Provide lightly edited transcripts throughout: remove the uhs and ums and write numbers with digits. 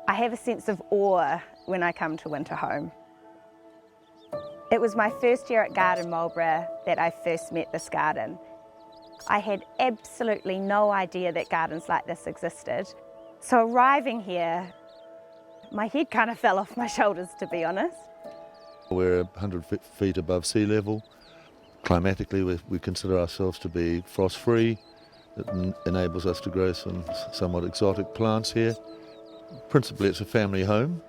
I have a sense of awe when I come to Winterhome. It was my first year at Garden Marlborough that I first met this garden. I had absolutely no idea that gardens like this existed. So arriving here, my head kind of fell off my shoulders, to be honest. We're 100 feet above sea level. Climatically, we consider ourselves to be frost-free. It enables us to grow some somewhat exotic plants here. Principally, it's a family home.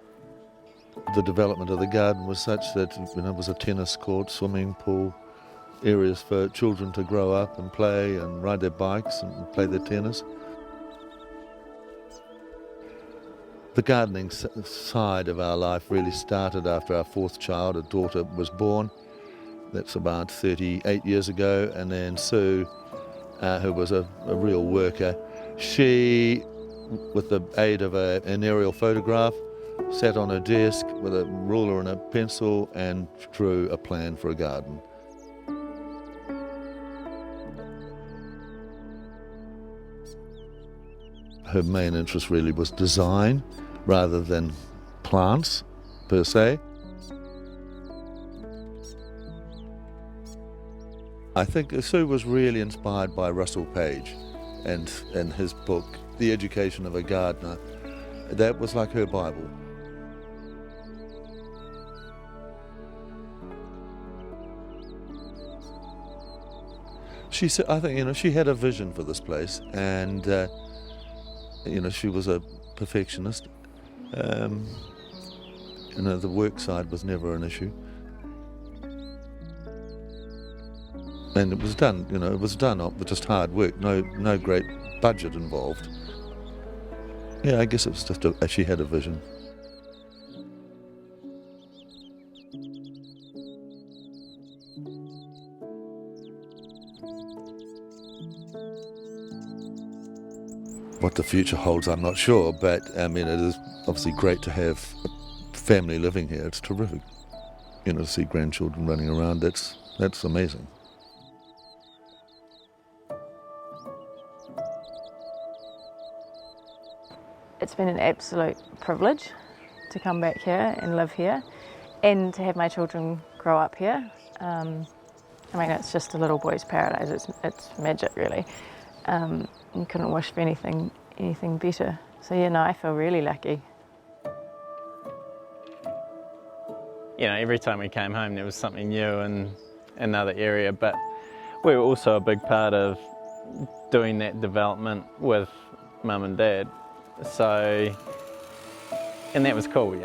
The development of the garden was such that it was a tennis court, swimming pool, areas for children to grow up and play and ride their bikes and play their tennis. The gardening side of our life really started after our fourth child, a daughter, was born. That's about 38 years ago. And then Sue, who was a real worker, she, with the aid of an aerial photograph, sat on her desk with a ruler and a pencil and drew a plan for a garden. Her main interest really was design rather than plants per se. I think Sue was really inspired by Russell Page and his book, The Education of a Gardener. That was like her Bible. She said, I think, she had a vision for this place, and she was a perfectionist. The work side was never an issue. And it was done, with just hard work, no great budget involved. Yeah, I guess it was just she had a vision. What the future holds, I'm not sure, but it is obviously great to have a family living here. It's terrific. To see grandchildren running around, that's amazing. It's been an absolute privilege to come back here and live here and to have my children grow up here. It's just a little boy's paradise. It's magic, really. You couldn't wish for anything better. So I feel really lucky. Every time we came home there was something new in another area, but we were also a big part of doing that development with Mum and Dad. So, and that was cool,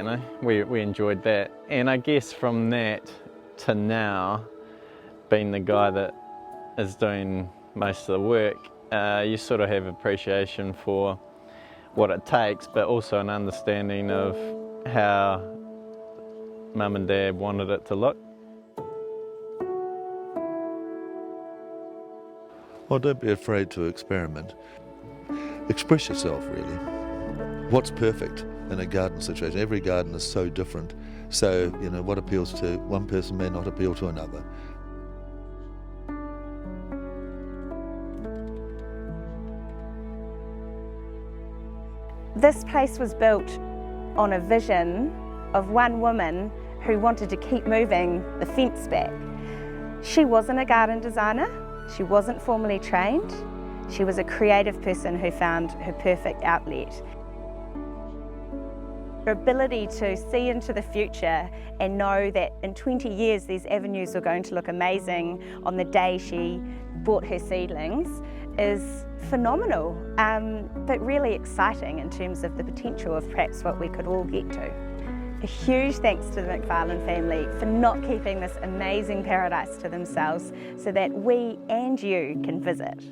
we enjoyed that. And I guess from that to now, being the guy that is doing most of the work, you sort of have appreciation for what it takes, but also an understanding of how Mum and Dad wanted it to look. Well, don't be afraid to experiment. Express yourself, really. What's perfect in a garden situation? Every garden is so different. So, what appeals to one person may not appeal to another. This place was built on a vision of one woman who wanted to keep moving the fence back. She wasn't a garden designer. She wasn't formally trained. She was a creative person who found her perfect outlet. Her ability to see into the future and know that in 20 years these avenues are going to look amazing on the day she bought her seedlings is phenomenal, but really exciting in terms of the potential of perhaps what we could all get to. A huge thanks to the McFarlane family for not keeping this amazing paradise to themselves so that we and you can visit.